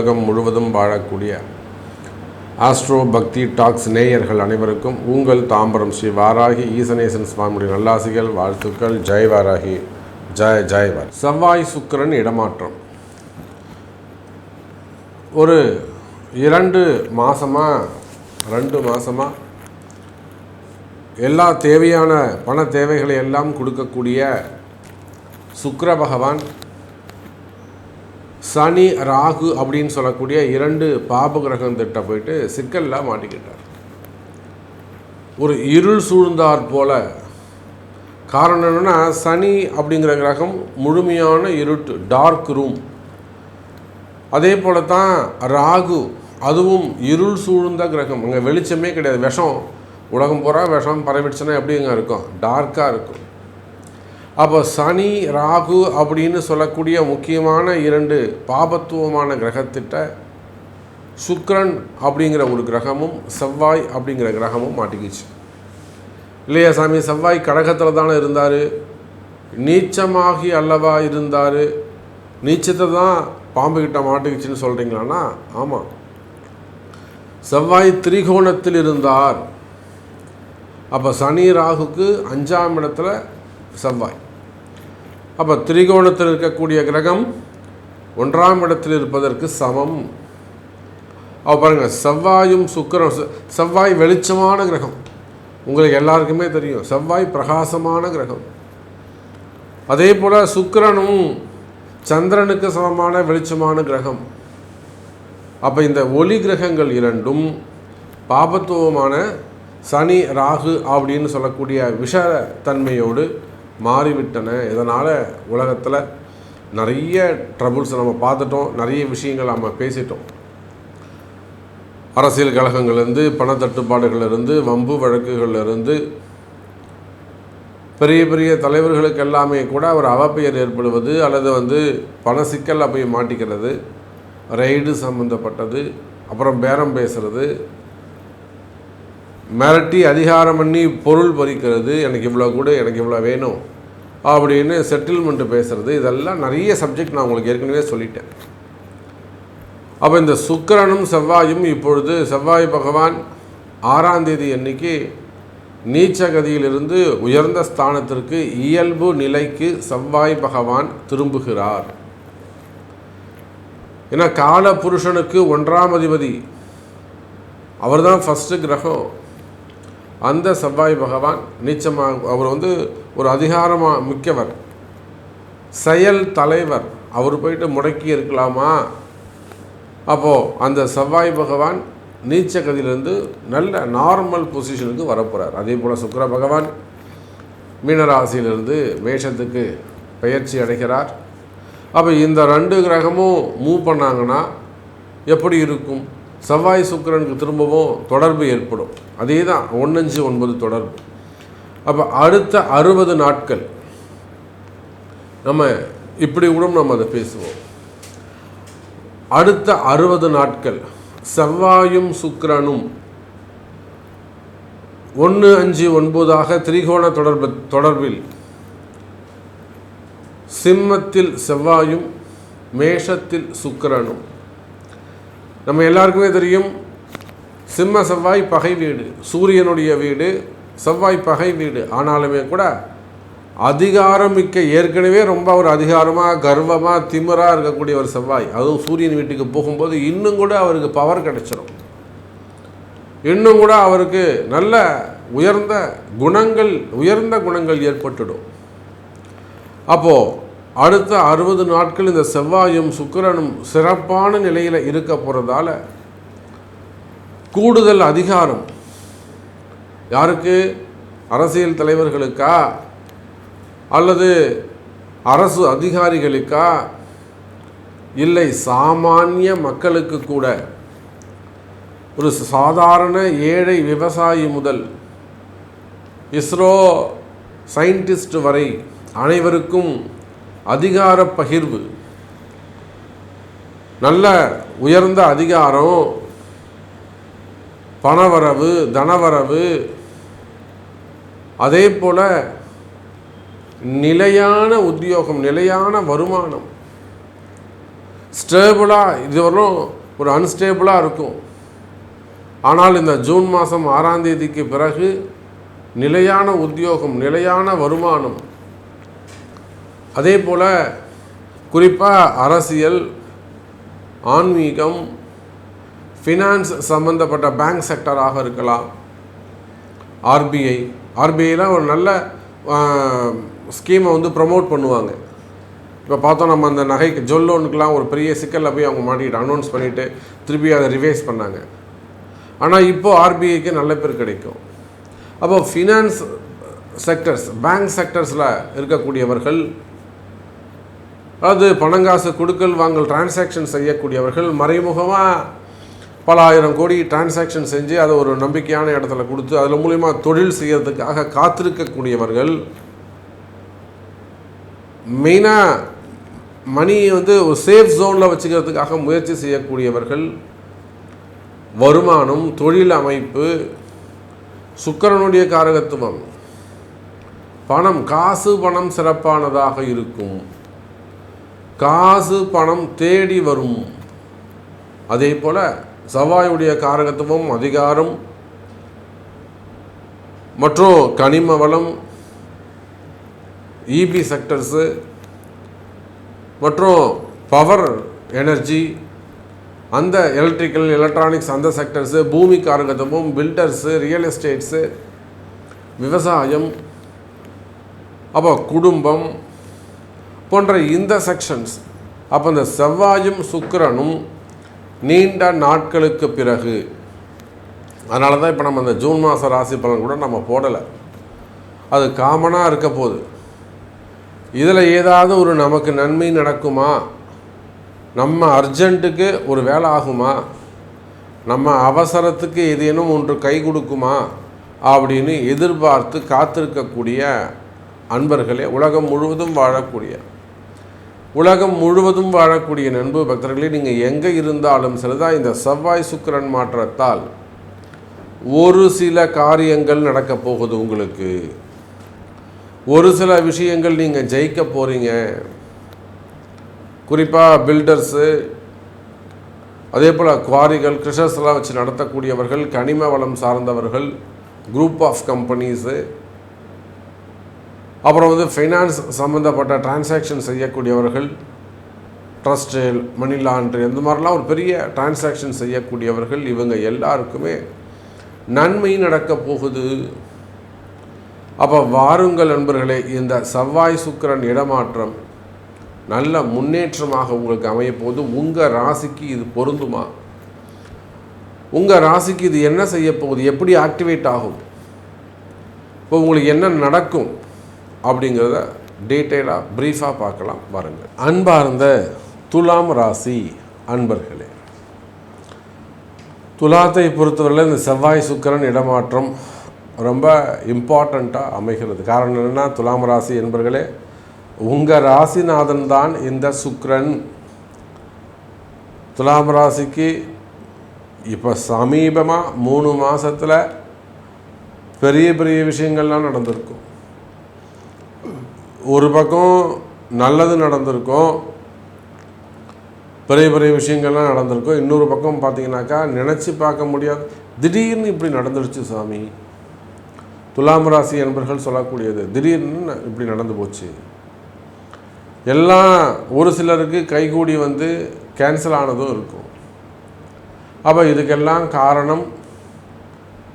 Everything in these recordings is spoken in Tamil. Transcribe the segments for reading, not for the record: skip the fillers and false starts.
உலகம் முழுவதும் வாழக்கூடிய ஆஸ்ட்ரோ பக்தி டாக்ஸ் நேயர்கள் அனைவருக்கும் உங்கள் தாம்பரம் ஸ்ரீ வாராகி ஈசனேசன் சுவாமியுடைய நல்லாசிகள், வாழ்த்துக்கள். ஜெய் வாராகி, ஜெய் ஜெய் வாராகி. செவ்வாய் சுக்கிரன் இடமாற்றம் ஒரு 2 மாதமாக எல்லா தேவையான பண தேவைகளை எல்லாம் கொடுக்கக்கூடிய சுக்கிர பகவான் சனி ராகு அப்படின்னு சொல்லக்கூடிய 2 பாப கிரகம் திட்ட போயிட்டு சிக்கலில் மாட்டிக்கிட்டார். ஒரு இருள் சூழ்ந்தார் போல. காரணம் என்னென்னா, சனி அப்படிங்கிற கிரகம் முழுமையான இருட்டு, டார்க் ரூம். அதே போல தான் ராகு, அதுவும் இருள் சூழ்ந்த கிரகம். அங்கே வெளிச்சமே கிடையாது, விஷம். உலகம் பூரா விஷம் பரவிடுச்சுன்னா எப்படிங்க இருக்கும்? டார்க்காக இருக்கும். அப்போ சனி ராகு அப்படின்னு சொல்லக்கூடிய முக்கியமான 2 பாபத்துவமான கிரகத்திட்ட சுக்கிரன் அப்படிங்கிற ஒரு கிரகமும் செவ்வாய் அப்படிங்கிற கிரகமும் மாட்டிக்கிச்சு இல்லையா சாமி? செவ்வாய் கடகத்தில் தானே இருந்தார், நீச்சமாகி அல்லவா இருந்தார், நீச்சத்தை தான் பாம்புக்கிட்ட மாட்டிக்கிச்சுன்னு சொல்கிறீங்களான்னா ஆமாம். செவ்வாய் திரிகோணத்தில் இருந்தார். அப்போ சனி ராகுக்கு 5ஆம் இடத்துல செவ்வாய். அப்போ திரிகோணத்தில் இருக்கக்கூடிய கிரகம் 1ஆம் இடத்தில் இருப்பதற்கு சமம். அப்போ பாருங்கள், செவ்வாயும் சுக்கிரன். செவ்வாய் வெளிச்சமான கிரகம், உங்களுக்கு எல்லாருக்குமே தெரியும். செவ்வாய் பிரகாசமான கிரகம். அதே போல் சுக்கிரனும் சந்திரனுக்கு சமமான வெளிச்சமான கிரகம். அப்போ இந்த ஒளி கிரகங்கள் 2ம் பாபத்துவமான சனி ராகு அப்படின்னு சொல்லக்கூடிய விஷத்தன்மையோடு மாறிவிட்டன. இதனால் உலகத்தில் நிறைய ட்ரபுள்ஸ் நம்ம பார்த்துட்டோம், நிறைய விஷயங்கள் நம்ம பேசிட்டோம். அரசியல் கழகங்கள்லேருந்து, பணத்தட்டுப்பாடுகளிலிருந்து, வம்பு வழக்குகளிலிருந்து, பெரிய பெரிய தலைவர்களுக்கு எல்லாமே கூட ஒரு அவப்பெயர் ஏற்படுவது அல்லது பண சிக்கலில் போய் மாட்டிக்கிறது, ரைடு சம்மந்தப்பட்டது, அப்புறம் பேரம் பேசுகிறது, மிரட்டி அதிகாரம் பண்ணி பொருள் பறிக்கிறது, எனக்கு இவ்வளோ கூட, எனக்கு இவ்வளோ வேணும் அப்படின்னு செட்டில்மெண்ட்டு பேசுகிறது, இதெல்லாம் நிறைய சப்ஜெக்ட் நான் உங்களுக்கு ஏற்கனவே சொல்லிட்டேன். அப்போ இந்த சுக்கிரனும் செவ்வாயும் இப்பொழுது செவ்வாய் பகவான் 6ஆம் தேதி அன்னைக்கு நீச்சகதியிலிருந்து உயர்ந்த ஸ்தானத்திற்கு இயல்பு நிலைக்கு செவ்வாய் பகவான் திரும்புகிறார். ஏன்னா கால புருஷனுக்கு 1ஆம் அதிபதி அவர் தான் ஃபஸ்ட்டு கிரகம். அந்த செவ்வாய் பகவான் நீச்சமாக, அவர் ஒரு அதிகாரமாக மிக்கவர், செயல் தலைவர். அவர் போயிட்டு முடக்கி இருக்கலாமா? அப்போது அந்த செவ்வாய் பகவான் நீச்சகதியிலிருந்து நல்ல நார்மல் பொசிஷனுக்கு வரப்போகிறார். அதே போல் சுக்கிர பகவான் மீனராசியிலிருந்து மேஷத்துக்கு பெயர்ச்சி அடைகிறார். அப்போ இந்த 2 கிரகமும் மூவ் பண்ணாங்கன்னா எப்படி இருக்கும்? செவ்வாய் சுக்கிரனுக்கு திரும்பவும் தொடர்பு ஏற்படும். அதே தான் 1-5-9 தொடர்பு. அப்போ அடுத்த 60 நாட்கள் நம்ம இப்படி கூட நம்ம அதை பேசுவோம். அடுத்த 60 நாட்கள் செவ்வாயும் சுக்கிரனும் 1-5-9 திரிகோண தொடர்பில் சிம்மத்தில் செவ்வாயும் மேஷத்தில் சுக்கிரனும். நம்ம எல்லாருக்குமே தெரியும், சிம்ம செவ்வாய் பகை வீடு, சூரியனுடைய வீடு, செவ்வாய் பகை வீடு. ஆனாலுமே கூட அதிகாரமிக்க, ஏற்கனவே ரொம்ப ஒரு அதிகாரமாக கர்வமாக திமிராக இருக்கக்கூடிய ஒரு செவ்வாய், அதுவும் சூரியன் வீட்டுக்கு போகும்போது இன்னும் கூட அவருக்கு பவர் கிடைச்சிடும். இன்னும் கூட அவருக்கு நல்ல உயர்ந்த குணங்கள் ஏற்பட்டுடும். அப்போது அடுத்த 60 நாட்கள் இந்த செவ்வாயும் சுக்கிரனும் சிறப்பான நிலையில் இருக்க போகிறதால கூடுதல் அதிகாரம் யாருக்கு? அரசியல் தலைவர்களுக்கா அல்லது அரசு அதிகாரிகளுக்கா? இல்லை, சாமானிய மக்களுக்கு கூட. ஒரு சாதாரண ஏழை விவசாயி முதல் இஸ்ரோ சயின்டிஸ்ட் வரை அனைவருக்கும் அதிகார பகிர்வு, நல்ல உயர்ந்த அதிகாரம், பணவரவு, தனவரவு, அதே போல் நிலையான உத்தியோகம், நிலையான வருமானம், ஸ்டேபிளாக இதுவரையும் ஒரு அன்ஸ்டேபிளாக இருக்கும். ஆனால் இந்த ஜூன் மாதம் 6ஆம் தேதிக்கு பிறகு நிலையான உத்தியோகம், நிலையான வருமானம், அதே போல் குறிப்பாக அரசியல், ஆன்மீகம், ஃபினான்ஸ் சம்மந்தப்பட்ட பேங்க் செக்டராக இருக்கலாம், ஆர்பிஐலாம் ஒரு நல்ல ஸ்கீமை வந்து ப்ரமோட் பண்ணுவாங்க. இப்போ பார்த்தோம் நம்ம அந்த நகைக்கு ஜொல்லோனுக்கெலாம் ஒரு பெரிய சிக்கலில் போய் அவங்க மாட்டிக்கிட்டு அனௌன்ஸ் பண்ணிவிட்டு திருப்பி அதை ரிவைஸ் பண்ணாங்க. ஆனால் இப்போது ஆர்பிஐக்கு நல்ல பேர் கிடைக்கும். அப்போ ஃபினான்ஸ் செக்டர்ஸ், பேங்க் செக்டர்ஸில் இருக்கக்கூடியவர்கள், அதாவது பணங்காசு கொடுக்கல் வாங்கல் டிரான்சாக்ஷன் செய்யக்கூடியவர்கள், மறைமுகமாக பல ஆயிரம் கோடி டிரான்சாக்ஷன் செஞ்சு அதை ஒரு நம்பிக்கையான இடத்துல கொடுத்து அதில் மூலிமா தொழில் செய்யறதுக்காக காத்திருக்கக்கூடியவர்கள், மெயினாக மணியை வந்து ஒரு சேஃப் ஜோனில் வச்சுக்கிறதுக்காக முயற்சி செய்யக்கூடியவர்கள், வருமானம், தொழில் அமைப்பு, சுக்கிரனுடைய காரகத்துவம், பணம், காசு பணம் சிறப்பானதாக இருக்கும். காசு பணம் தேடி வரும். அதே போல் செவ்வாயுடைய காரகத்துவம் அதிகாரம் மற்றும் கனிம வளம், இபி செக்டர்ஸு மற்றும் பவர் எனர்ஜி, அந்த எலக்ட்ரிக்கல் எலக்ட்ரானிக்ஸ் அந்த செக்டர்ஸு, பூமி காரகத்துவம், பில்டர்ஸு, ரியல் எஸ்டேட்ஸு, விவசாயம், அப்போ குடும்பம் போன்ற இந்த செக்ஷன்ஸ். அப்போ இந்த செவ்வாயும் சுக்கிரனும் நீண்ட நாட்களுக்கு பிறகு, அதனால தான் இப்போ நம்ம அந்த ஜூன் மாத ராசி பலன் கூட நம்ம போடலை, அது காமனாக இருக்க போகுது. இதில் ஏதாவது ஒரு நமக்கு நன்மை நடக்குமா, நம்ம அர்ஜென்ட்டுக்கு ஒரு வேலை ஆகுமா, நம்ம அவசரத்துக்கு ஏதேனும் ஒன்று கை கொடுக்குமா அப்படின்னு எதிர்பார்த்து காத்திருக்கக்கூடிய அன்பர்களே, உலகம் முழுவதும் வாழக்கூடிய நண்பு பக்தர்களே, நீங்கள் எங்கே இருந்தாலும் சரிதான், இந்த செவ்வாய் சுக்கிரன் மாற்றத்தால் ஒரு சில காரியங்கள் நடக்க போகுது. உங்களுக்கு ஒரு சில விஷயங்கள் நீங்கள் ஜெயிக்க போகிறீங்க. குறிப்பாக பில்டர்ஸு, அதே போல் குவாரிகள், கிருஷர்ஸ்லாம் வச்சு நடத்தக்கூடியவர்கள், கனிம வளம் சார்ந்தவர்கள், குரூப் ஆஃப் கம்பெனிஸு, அப்புறம் வந்து ஃபைனான்ஸ் சம்மந்தப்பட்ட டிரான்சாக்ஷன் செய்யக்கூடியவர்கள், ட்ரஸ்ட்டு, மணி லாண்ட்ரி, இந்த மாதிரிலாம் ஒரு பெரிய டிரான்சாக்ஷன் செய்யக்கூடியவர்கள், இவங்க எல்லாருக்குமே நன்மை நடக்க போகுது. அப்போ வாருங்கள் நண்பர்களே, இந்த செவ்வாய் சுக்கிரன் இடமாற்றம் நல்ல முன்னேற்றமாக உங்களுக்கு அமையப்போகுது. உங்கள் ராசிக்கு இது பொருந்துமா? உங்கள் ராசிக்கு இது என்ன செய்ய போகுது? எப்படி ஆக்டிவேட் ஆகும்? இப்போ உங்களுக்கு என்ன நடக்கும் அப்படிங்கிறத டீட்டெயிலாக ப்ரீஃபாக பார்க்கலாம் பாருங்கள். அன்பார்ந்த துலாம் ராசி அன்பர்களே, துலாத்தை பொறுத்தவரையில் இந்த செவ்வாய் சுக்கிரன் இடமாற்றம் ரொம்ப இம்பார்ட்டண்ட்டாக அமைகிறது. காரணம் என்னென்னா, துலாம் ராசி என்பர்களே, உங்கள் ராசிநாதன் தான் இந்த சுக்கிரன். துலாம் ராசிக்கு இப்போ சமீபமாக 3 மாதத்தில் பெரிய பெரிய விஷயங்கள்லாம் நடந்திருக்கும். ஒரு பக்கம் நல்லது நடந்திருக்கும், பெரிய பெரிய விஷயங்கள்லாம் நடந்திருக்கும். இன்னொரு பக்கம் பார்த்தீங்கன்னாக்கா நினச்சி பார்க்க முடியாது, திடீர்னு இப்படி நடந்துருச்சு சாமி. துலாம் ராசி என்பர்கள் சொல்லக்கூடியது, திடீர்னு இப்படி நடந்து போச்சு. எல்லாம் ஒரு சிலருக்கு கைகூடி வந்து கேன்சல் ஆனதும் இருக்கும். அப்போ இதுக்கெல்லாம் காரணம்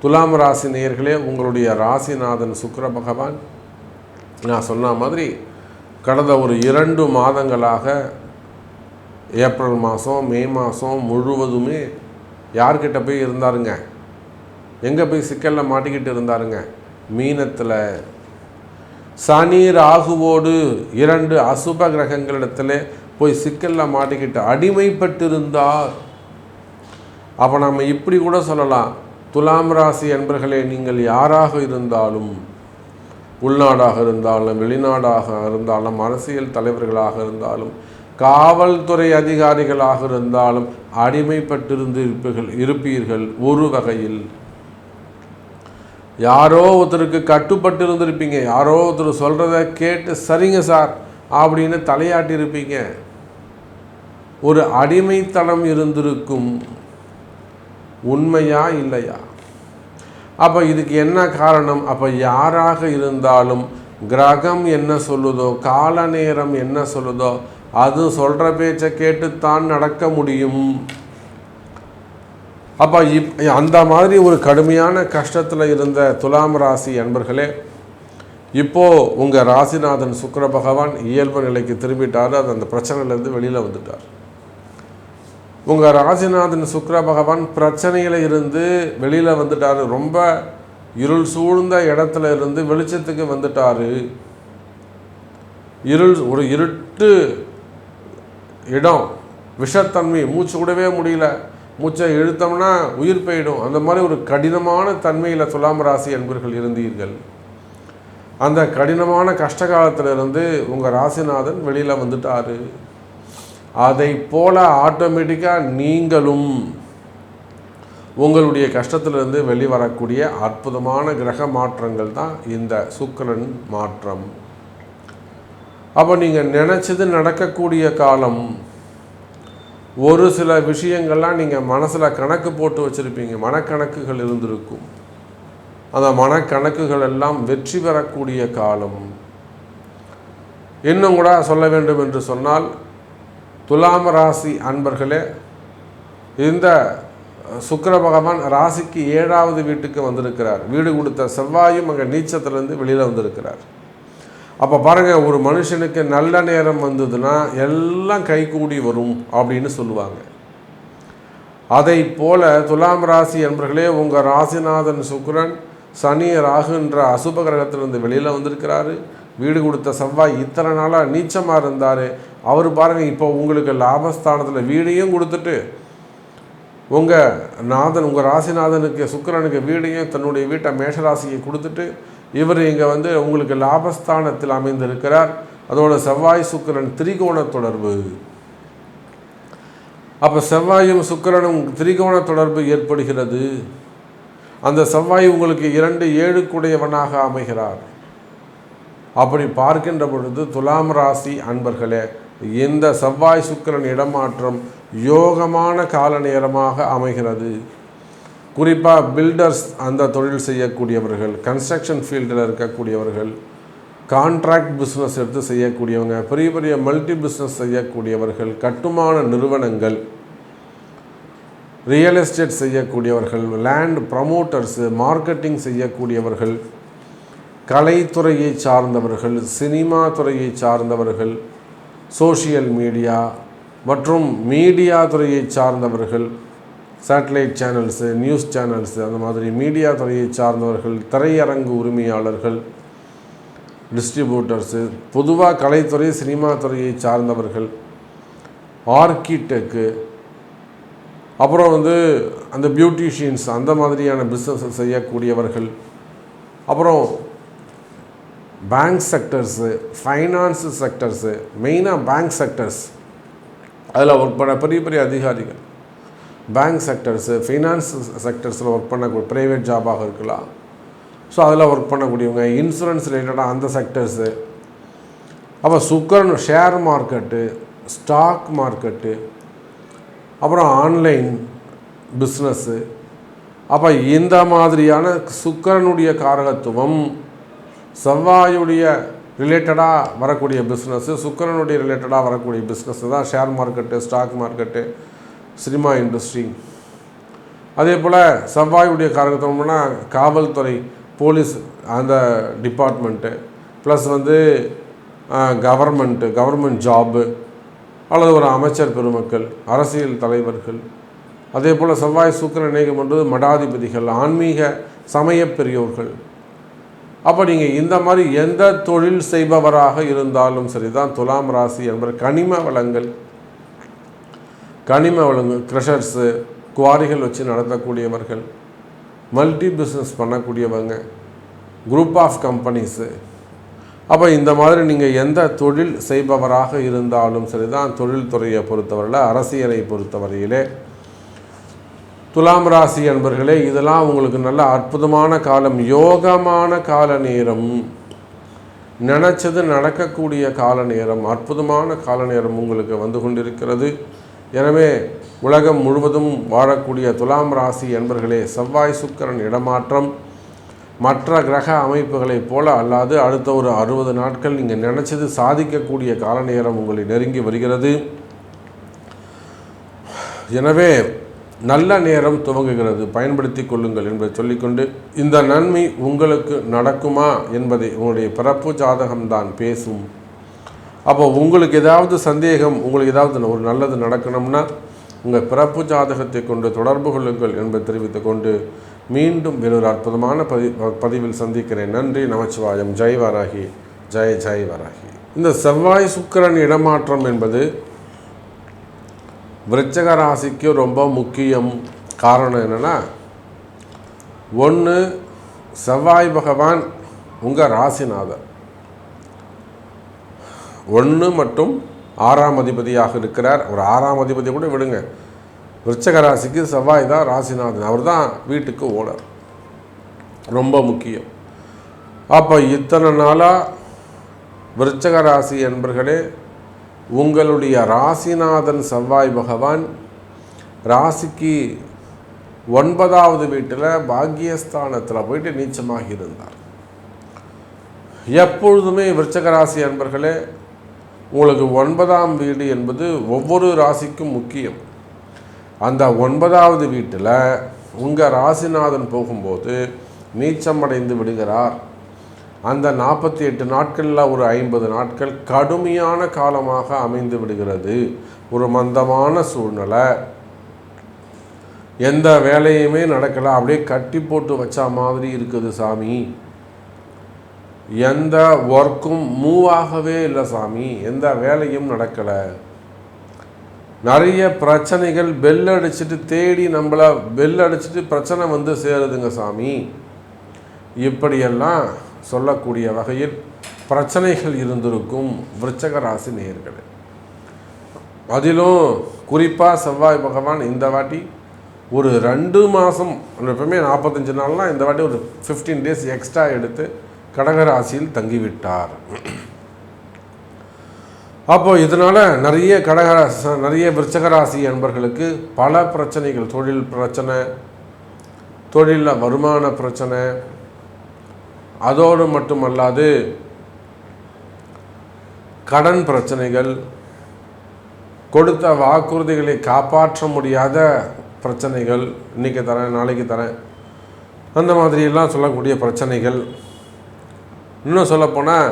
துலாம் ராசி நேயர்களே, உங்களுடைய ராசிநாதன் சுக்கிர பகவான். நான் சொன்ன மாதிரி கடந்த ஒரு 2 மாதங்களாக ஏப்ரல் மாதம், மே மாதம் முழுவதுமே யார்கிட்ட போய் இருந்தாருங்க? எங்கே போய் சிக்கலில் மாட்டிக்கிட்டு இருந்தாருங்க? மீனத்தில். சனி ராகுவோடு 2 அசுப கிரகங்களிடத்தில் போய் சிக்கலில் மாட்டிக்கிட்டு அடிமைப்பட்டிருந்தார். அப்போ நம்ம இப்படி கூட சொல்லலாம், துலாம் ராசி என்பர்களே, நீங்கள் யாராக இருந்தாலும், உள்நாடாக இருந்தாலும், வெளிநாடாக இருந்தாலும், அரசியல் தலைவர்களாக இருந்தாலும், காவல்துறை அதிகாரிகளாக இருந்தாலும் அடிமைப்பட்டிருந்து இருப்பீர்கள். ஒரு வகையில் யாரோ ஒருத்தருக்கு கட்டுப்பட்டு இருந்திருப்பீங்க. யாரோ ஒருத்தர் சொல்கிறத கேட்டு சரிங்க சார் அப்படின்னு தலையாட்டி இருப்பீங்க. ஒரு அடிமைத்தனம் இருந்திருக்கும். உண்மையா இல்லையா? அப்போ இதுக்கு என்ன காரணம்? அப்போ யாராக இருந்தாலும் கிரகம் என்ன சொல்லுதோ, கால நேரம் என்ன சொல்லுதோ, அது சொல்கிற பேச்சை கேட்டுத்தான் நடக்க முடியும். அப்போ அந்த மாதிரி ஒரு கடுமையான கஷ்டத்தில் இருந்த துலாம் ராசி அன்பர்களே, இப்போது உங்கள் ராசிநாதன் சுக்கிர பகவான் இயல்பு நிலைக்கு திரும்பிட்டார். அது அந்த பிரச்சனையிலேருந்து வெளியில் வந்துட்டார். உங்கள் ராசிநாதன் சுக்கிர பகவான் பிரச்சனையில் இருந்து வெளியில் வந்துட்டார். ரொம்ப இருள் சூழ்ந்த இடத்துல இருந்து வெளிச்சத்துக்கு வந்துட்டார். ஒரு இருட்டு இடம், விஷத்தன்மை, மூச்சு விடவே முடியல, மூச்சை இழுத்தோம்னா உயிர் போயிடும், அந்த மாதிரி ஒரு கடினமான தன்மையில் துலாம் ராசி அன்பர்கள் இருந்தீர்கள். அந்த கடினமான கஷ்ட காலத்திலிருந்து உங்கள் ராசிநாதன் வெளியில் வந்துட்டார். அதை போல ஆட்டோமேட்டிக்காக நீங்களும் உங்களுடைய கஷ்டத்திலிருந்து வெளிவரக்கூடிய அற்புதமான கிரக மாற்றங்கள் தான் இந்த சுக்கிரன் மாற்றம். அப்போ நீங்கள் நினச்சது நடக்கக்கூடிய காலம். ஒரு சில விஷயங்கள்லாம் நீங்கள் மனசில் கணக்கு போட்டு வச்சுருப்பீங்க, மனக்கணக்குகள் இருந்திருக்கும். அந்த மனக்கணக்குகள் எல்லாம் வெற்றி பெறக்கூடிய காலம். இன்னும் கூட சொல்ல வேண்டும் என்று சொன்னால், துலாம் ராசி அன்பர்களே, இந்த சுக்கிர பகவான் ராசிக்கு 7வது வீட்டுக்கு வந்திருக்கிறார். வீடு கொடுத்த செவ்வாயும் அங்கே நீச்சத்திலேருந்து வெளியில் வந்திருக்கிறார். அப்போ பாருங்கள், ஒரு மனுஷனுக்கு நல்ல நேரம் வந்ததுன்னா எல்லாம் கைகூடி வரும் அப்படின்னு சொல்லுவாங்க. அதை போல துலாம் ராசி அன்பர்களே, உங்கள் ராசிநாதன் சுக்கிரன் சனி ராகுன்ற அசுப கிரகத்திலிருந்து வெளியில் வந்திருக்கிறாரு. வீடு கொடுத்த செவ்வாய் இத்தனை நாளாக நீச்சமாக இருந்தார். அவர் பாருங்கள், இப்போ உங்களுக்கு லாபஸ்தானத்தில் வீடையும் கொடுத்துட்டு, உங்கள் ராசிநாதனுக்கு சுக்கிரனுக்கு வீடையும் தன்னுடைய வீட்டை மேஷராசியை கொடுத்துட்டு, இவர் இங்கே உங்களுக்கு லாபஸ்தானத்தில் அமைந்திருக்கிறார். அதோட செவ்வாய் சுக்கிரன் திரிகோண தொடர்பு. அப்போ செவ்வாயும் சுக்கிரனும் திரிகோண தொடர்பு ஏற்படுகிறது. அந்த செவ்வாய் உங்களுக்கு 2-7 அமைகிறார். அப்படி பார்க்கின்ற பொழுது துலாம் ராசி அன்பர்களே, இந்த செவ்வாய் சுக்கிரன் இடமாற்றம் யோகமான கால நேரமாக அமைகிறது. குறிப்பாக பில்டர்ஸ், அந்த தொழில் செய்யக்கூடியவர்கள், கன்ஸ்ட்ரக்ஷன் ஃபீல்டில் இருக்கக்கூடியவர்கள், கான்ட்ராக்ட் பிஸ்னஸ் எடுத்து செய்யக்கூடியவங்க, பெரிய பெரிய மல்டி பிஸ்னஸ் செய்யக்கூடியவர்கள், கட்டுமான நிறுவனங்கள், ரியல் எஸ்டேட் செய்யக்கூடியவர்கள், லேண்ட் ப்ரமோட்டர்ஸு, மார்க்கெட்டிங் செய்யக்கூடியவர்கள், கலைத்துறையை சார்ந்தவர்கள், சினிமா துறையை சார்ந்தவர்கள், சோஷியல் மீடியா மற்றும் மீடியா துறையை சார்ந்தவர்கள், சேட்டலைட் சேனல்ஸு, நியூஸ் சேனல்ஸு, அந்த மாதிரி மீடியா துறையை சார்ந்தவர்கள், திரையரங்கு உரிமையாளர்கள், டிஸ்ட்ரிபியூட்டர்ஸு, பொதுவாக கலைத்துறை சினிமா துறையை சார்ந்தவர்கள், ஆர்கிடெக்கு, அப்புறம் அந்த பியூட்டிஷியன்ஸ், அந்த மாதிரியான பிஸ்னஸ் செய்யக்கூடியவர்கள், அப்புறம் பேங்க் செக்டர்ஸு, ஃபைனான்ஸு செக்டர்ஸு, மெயினாக பேங்க் செக்டர்ஸ், அதில் ஒர்க் பண்ண பெரிய பெரிய அதிகாரிகள், பேங்க் செக்டர்ஸு, ஃபைனான்ஸ் செக்டர்ஸில் ஒர்க் பண்ணக்கூடிய ப்ரைவேட் ஜாபாக இருக்கலாம். ஸோ அதில் ஒர்க் பண்ணக்கூடியவங்க, இன்சூரன்ஸ் ரிலேட்டடாக அந்த செக்டர்ஸு. அப்போ சுக்கிரன் ஷேர் மார்க்கெட்டு, ஸ்டாக் மார்க்கெட்டு, அப்புறம் ஆன்லைன் பிஸ்னஸ்ஸு. அப்போ இந்த மாதிரியான சுக்கிரனுடைய காரகத்துவம், செவ்வாயுடைய ரிலேட்டடாக வரக்கூடிய பிஸ்னஸ்ஸு, சுக்கிரனுடைய ரிலேட்டடாக வரக்கூடிய பிஸ்னஸ்ஸு தான் share market, stock market, cinema industry. அதே போல் செவ்வாயுடைய காரகத்துவம்னா காவல்துறை, போலீஸ், அந்த டிபார்ட்மெண்ட்டு, ப்ளஸ் கவர்மெண்ட் ஜாபு, அல்லது ஒரு அமைச்சர் பெருமக்கள், அரசியல் தலைவர்கள். அதே போல் செவ்வாய் சுக்கிரன் இணைக்கும் பண்ணுறது மடாதிபதிகள், ஆன்மீக சமய பெரியோர்கள். அப்போ நீங்கள் இந்த மாதிரி எந்த தொழில் செய்பவராக இருந்தாலும் சரி தான் துலாம் ராசி என்பது கனிம வளங்கள், க்ரஷர்ஸு, குவாரிகள் வச்சு நடத்தக்கூடியவர்கள், மல்டி பிஸ்னஸ் பண்ணக்கூடியவங்க, குரூப் ஆஃப் கம்பெனிஸு. அப்போ இந்த மாதிரி நீங்கள் எந்த தொழில் செய்பவராக இருந்தாலும் சரி தான் தொழில்துறையை பொறுத்தவரையில், அரசியலை பொறுத்தவரையிலே துலாம் ராசி அன்பர்களே, இதெல்லாம் உங்களுக்கு நல்ல அற்புதமான காலம், யோகமான கால நேரம், நினச்சது நடக்கக்கூடிய கால நேரம், அற்புதமான கால நேரம் உங்களுக்கு வந்து கொண்டிருக்கிறது. எனவே உலகம் முழுவதும் வாழக்கூடிய துலாம் ராசி என்பர்களே, செவ்வாய் சுக்கிரன் இடமாற்றம் மற்ற கிரக அமைப்புகளைப் போல அல்லாது அடுத்த ஒரு 60 நாட்கள் நீங்கள் நினச்சது சாதிக்கக்கூடிய கால நேரம் உங்களை நெருங்கி வருகிறது. எனவே நல்ல நேரம் துவங்குகிறது, பயன்படுத்தி கொள்ளுங்கள் என்பதை சொல்லிக்கொண்டு, இந்த நன்மை உங்களுக்கு நடக்குமா என்பதை உங்களுடைய பிறப்பு ஜாதகம்தான் பேசும். அப்போ உங்களுக்கு ஏதாவது சந்தேகம், உங்களுக்கு ஏதாவது ஒரு நல்லது நடக்கணும்னா உங்கள் பிறப்பு ஜாதகத்தை கொண்டு தொடர்பு கொள்ளுங்கள் என்பதை தெரிவித்துக் கொண்டு மீண்டும் வேறொரு அற்புதமான பதிவில் சந்திக்கிறேன். நன்றி, நமச்சிவாயம். ஜெய் வராகி, ஜெய் ஜெய் வராகி. இந்த செவ்வாய் சுக்கிரன் இடமாற்றம் என்பது விருச்சிக ராசிக்கு ரொம்ப முக்கியம். காரணம் என்னென்னா, ஒன்று, செவ்வாய் பகவான் உங்கள் ராசிநாதர் 1 மற்றும் 6ஆம் அதிபதியாக இருக்கிறார். ஒரு 6ஆம் அதிபதி கூட விடுங்க, விருச்சிக ராசிக்கு செவ்வாய் தான் ராசிநாதன், அவர் தான் வீட்டுக்கு ஓனர், ரொம்ப முக்கியம். அப்போ இத்தனை நாளாக விருச்சிக ராசி என்பர்களே, உங்களுடைய ராசிநாதன் செவ்வாய் பகவான் ராசிக்கு 9வது வீட்டில் பாக்கியஸ்தானத்தில் போயிட்டு நீச்சமாக இருந்தார். எப்பொழுதுமே விருச்சிக ராசி என்பர்களே, உங்களுக்கு 9ஆம் வீடு என்பது ஒவ்வொரு ராசிக்கும் முக்கியம். அந்த 9வது வீட்டில் உங்கள் ராசிநாதன் போகும்போது நீச்சமடைந்து விடுகிறார். அந்த 48 நாட்களில் ஒரு 50 நாட்கள் கடுமையான காலமாக அமைந்து விடுகிறது. ஒரு மந்தமான சூழ்நிலை, எந்த வேலையுமே நடக்கலை, அப்படியே கட்டி போட்டு வச்ச மாதிரி இருக்குது சாமி, எந்த ஒர்க்கும் மூவ் ஆகவே இல்லை சாமி, எந்த வேலையும் நடக்கலை, நிறைய பிரச்சனைகள் பெல் அடிச்சுட்டு தேடி நம்மளை பெல் அடிச்சுட்டு பிரச்சனை வந்து சேருதுங்க சாமி, இப்படியெல்லாம் சொல்லக்கூடிய வகையில் பிரச்சனைகள் இருந்திருக்கும் விருச்சிக ராசி நேயர்களே. அதிலும் குறிப்பாக செவ்வாய் பகவான் இந்த வாட்டி ஒரு 2 மாதம், எப்பவுமே 45 நாள்லாம், இந்த வாட்டி ஒரு 15 டேஸ் எக்ஸ்ட்ரா எடுத்து கடகராசியில் தங்கிவிட்டார். அப்போ இதனால் நிறைய விருச்சிக ராசி என்பர்களுக்கு பல பிரச்சனைகள், தொழில் பிரச்சனை, தொழிலில் வருமான பிரச்சனை, அதோடு மட்டுமல்லாது கடன் பிரச்சனைகள், கொடுத்த வாக்குறுதிகளை காப்பாற்ற முடியாத பிரச்சனைகள், இன்றைக்கி தரேன் நாளைக்கு தரேன் அந்த மாதிரியெல்லாம் சொல்லக்கூடிய பிரச்சனைகள், இன்னும் சொல்லப்போனால்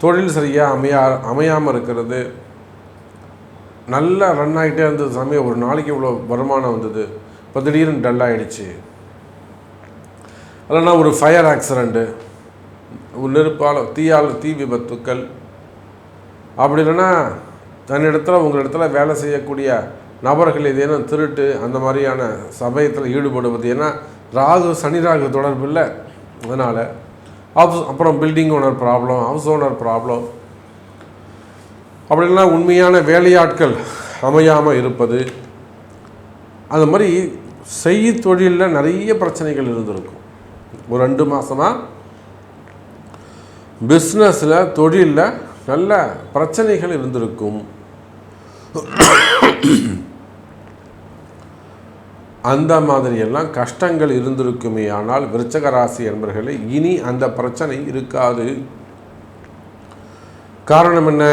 தொழில் சரியாக அமையாமல் இருக்கிறது, நல்லா ரன் ஆகிட்டே இருந்தது சாமி, ஒரு நாளைக்கு இவ்வளோ வருமானம் வந்தது, இப்போ திடீர்னு டல்லாகிடுச்சு, இல்லைன்னா ஒரு ஃபயர் ஆக்சிடெண்ட்டு, ஒரு நெருப்பால் தீ விபத்துக்கள், அப்படி இல்லைன்னா தன்னிடத்தில் உங்களிடத்துல வேலை செய்யக்கூடிய நபர்கள் ஏதேனும் திருட்டு அந்த மாதிரியான சமயத்தில் ஈடுபடுவது. ஏன்னா சனி ராகு தொடர்பு இல்லை, அதனால் அப்புறம் building owner problem, house owner problem, அப்படின்னா உண்மையான வேலையாட்கள் அமையாமல் இருப்பது, அது மாதிரி செய்ய தொழிலில் நிறைய பிரச்சனைகள் இருந்திருக்கும். ஒரு 2 மாதமாக பிஸ்னஸில் தொழிலில் நல்ல பிரச்சனைகள் இருந்திருக்கும். அந்த மாதிரியெல்லாம் கஷ்டங்கள் இருந்திருக்குமே. ஆனால் விருச்சிக ராசி என்பவர்களே, இனி அந்த பிரச்சனை இருக்காது. காரணம் என்ன?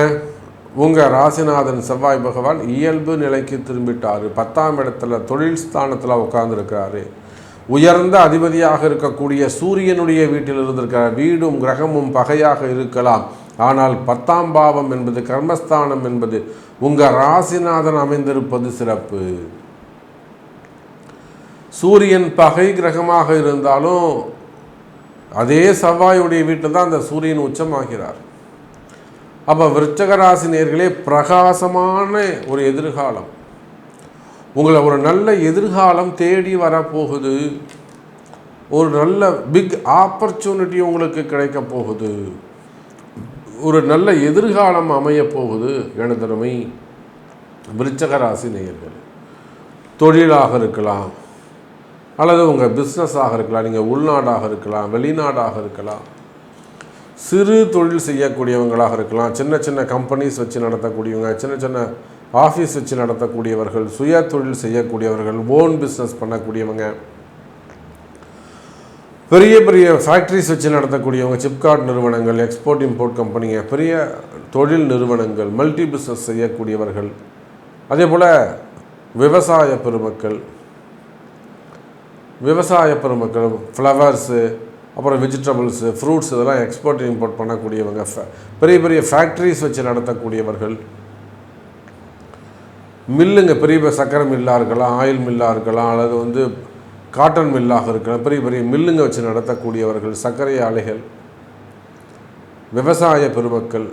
உங்கள் ராசிநாதன் செவ்வாய் பகவான் இயல்பு நிலைக்கு திரும்பிட்டார். 10ஆம் இடத்துல தொழில் ஸ்தானத்தில் உட்கார்ந்துருக்கிறாரு. உயர்ந்த அதிபதியாக இருக்கக்கூடிய சூரியனுடைய வீட்டில் இருந்திருக்கிறார். வீடும் கிரகமும் பகையாக இருக்கலாம், ஆனால் 10ஆம் பாவம் என்பது கர்மஸ்தானம் என்பது உங்கள் ராசிநாதன் அமைந்திருப்பது சிறப்பு. சூரியன் பகை கிரகமாக இருந்தாலும் அதே செவ்வாயுடைய வீட்டில் தான் அந்த சூரியன் உச்சமாகிறார். அப்போ விருச்சிக ராசி நேயர்களே, பிரகாசமான ஒரு எதிர்காலம், உங்களை ஒரு நல்ல எதிர்காலம் தேடி வரப்போகுது. ஒரு நல்ல பிக் ஆப்பர்ச்சுனிட்டி உங்களுக்கு கிடைக்க போகுது. ஒரு நல்ல எதிர்காலம் அமைய போகுது. எனதருமை விருச்சிக ராசி நேயர்கள், தொழிலாக இருக்கலாம், அல்லது உங்கள் பிஸ்னஸாக இருக்கலாம், நீங்கள் உள்நாடாக இருக்கலாம், வெளிநாடாக இருக்கலாம், சிறு தொழில் செய்யக்கூடியவங்களாக இருக்கலாம், சின்ன சின்ன கம்பெனிஸ் வச்சு நடத்தக்கூடியவங்க, சின்ன சின்ன ஆஃபீஸ் வச்சு நடத்தக்கூடியவர்கள், சுய தொழில் செய்யக்கூடியவர்கள், ஓன் பிஸ்னஸ் பண்ணக்கூடியவங்க, பெரிய பெரிய ஃபேக்ட்ரிஸ் வச்சு நடத்தக்கூடியவங்க, சிப்காட் நிறுவனங்கள், எக்ஸ்போர்ட் இம்போர்ட் கம்பெனிங்க, பெரிய தொழில் நிறுவனங்கள், மல்டி பிஸ்னஸ் செய்யக்கூடியவர்கள், அதே போல் விவசாய பெருமக்கள் ஃப்ளவர்ஸு, அப்புறம் வெஜிடபிள்ஸு, ஃப்ரூட்ஸ் இதெல்லாம் எக்ஸ்போர்ட் இம்போர்ட் பண்ணக்கூடியவங்க, பெரிய பெரிய ஃபேக்ட்ரிஸ் வச்சு நடத்தக்கூடியவர்கள், மில்லுங்க, பெரிய சக்கரை மில்லாக இருக்கலாம், ஆயில் மில்லாக இருக்கலாம், அல்லது காட்டன் மில்லாக இருக்கலாம், பெரிய பெரிய மில்லுங்க வச்சு நடத்தக்கூடியவர்கள், சர்க்கரை ஆலைகள், விவசாய பெருமக்கள்.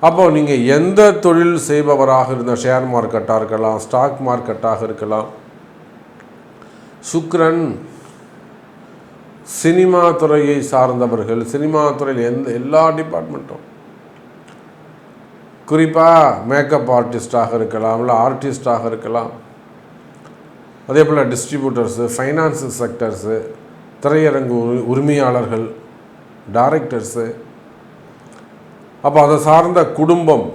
அப்போ நீங்கள் எந்த தொழில் செய்பவராக இருந்த, ஷேர் மார்க்கெட்டாக இருக்கலாம், ஸ்டாக் மார்க்கெட்டாக இருக்கலாம், சுக்கிரன் சினிமா துறையை சார்ந்தவர்கள், சினிமா துறையில் எல்லா டிபார்ட்மெண்ட்டும், குறிப்பாக மேக்கப் ஆர்டிஸ்டாக இருக்கலாம், இல்லை ஆர்டிஸ்டாக இருக்கலாம், அதே போல் டிஸ்ட்ரிபியூட்டர்ஸு, ஃபைனான்ஸ் செக்டர்ஸு, திரையரங்கு உரிமையாளர்கள், டைரக்டர்ஸு, அப்போ அதை சார்ந்த குடும்பம்,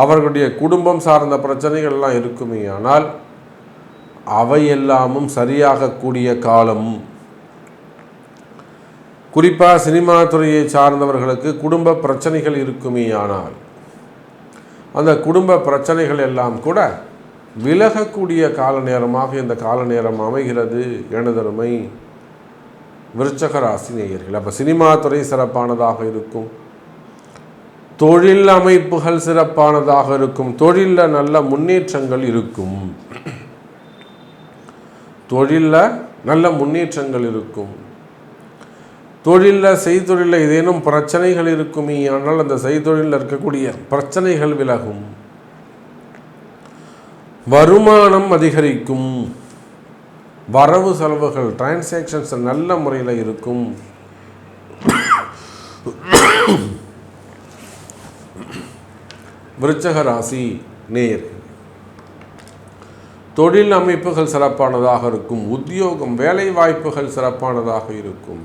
அவர்களுடைய குடும்பம் சார்ந்த பிரச்சனைகள்லாம் இருக்குமே, ஆனால் அவையெல்லாமும் சரியாகக்கூடிய காலம். குறிப்பாக சினிமா துறையை சார்ந்தவர்களுக்கு குடும்ப பிரச்சனைகள் இருக்குமே, ஆனால் அந்த குடும்ப பிரச்சனைகள் எல்லாம் கூட விலகக்கூடிய கால நேரமாக இந்த கால நேரம் அமைகிறது எனதருமை விருச்சக ராசி நேயர்கள். அப்போ சினிமா துறை சிறப்பானதாக இருக்கும், தொழில் அமைப்புகள் சிறப்பானதாக இருக்கும், தொழிலில் நல்ல முன்னேற்றங்கள் இருக்கும், தொழிலில் செய்தொழிலில் ஏதேனும் பிரச்சனைகள் இருக்குமே, ஆனால் அந்த செய்தொழிலில் இருக்கக்கூடிய பிரச்சனைகள் விலகும், வருமானம் அதிகரிக்கும், வரவு செலவுகள் டிரான்சாக்ஷன்ஸ் நல்ல முறையில் இருக்கும், விருச்சக ராசி நேயர்கள். தொழில் அமைப்புகள் சிறப்பானதாக இருக்கும், உத்தியோகம் வேலை வாய்ப்புகள் சிறப்பானதாக இருக்கும்.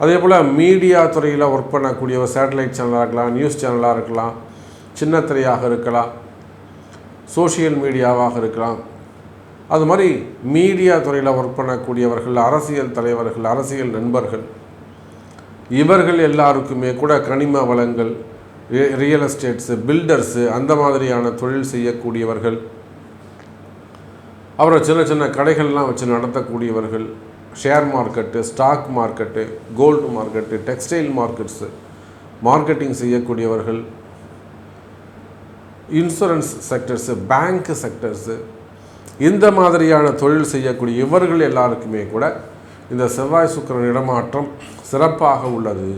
அதே போல் மீடியா துறையில் ஒர்க் பண்ணக்கூடிய சேட்டலைட் சேனலாக இருக்கலாம், நியூஸ் சேனலாக இருக்கலாம், சின்ன திரையாக இருக்கலாம், சோஷியல் மீடியாவாக இருக்கலாம். அது மாதிரி மீடியா துறையில் ஒர்க் பண்ணக்கூடியவர்கள், அரசியல் தலைவர்கள், அரசியல் நண்பர்கள், இவர்கள் எல்லாருக்குமே கூட கனிம வளங்கள், ரியல் எஸ்டேட்ஸு, பில்டர்ஸு, அந்த மாதிரியான தொழில் செய்யக்கூடியவர்கள், அப்புறம் சின்ன சின்ன கடைகள்லாம் வச்சு நடத்தக்கூடியவர்கள், share market, stock market, gold market, textile markets, marketing செய்யக்கூடியவர்கள், இன்சூரன்ஸ் செக்டர்ஸு, பேங்க் செக்டர்ஸு, இந்த மாதிரியான தொழில் செய்யக்கூடிய இவர்கள் எல்லாருக்குமே கூட இந்த செவ்வாய் சுக்கிரன் இடமாற்றம் சிறப்பாக உள்ளது.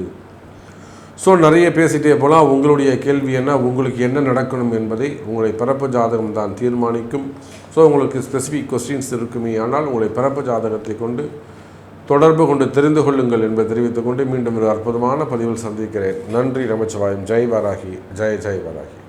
ஸோ நிறைய பேசிகிட்டே போகலாம். உங்களுடைய கேள்வி என்ன, உங்களுக்கு என்ன நடக்கணும் என்பதை உங்களுடைய பிறப்பு ஜாதகம் தான் தீர்மானிக்கும். ஸோ உங்களுக்கு ஸ்பெசிஃபிக் கொஸ்டின்ஸ் இருக்குமே, ஆனால் உங்களுடைய பிறப்பு ஜாதகத்தை கொண்டு தொடர்பு கொண்டு தெரிந்து கொள்ளுங்கள் என்பதை தெரிவித்துக்கொண்டு மீண்டும் ஒரு அற்புதமான பதிவில் சந்திக்கிறேன். நன்றி நமச்சிவாயம். ஜெய் வராகி, ஜெய் ஜெய் வராகி.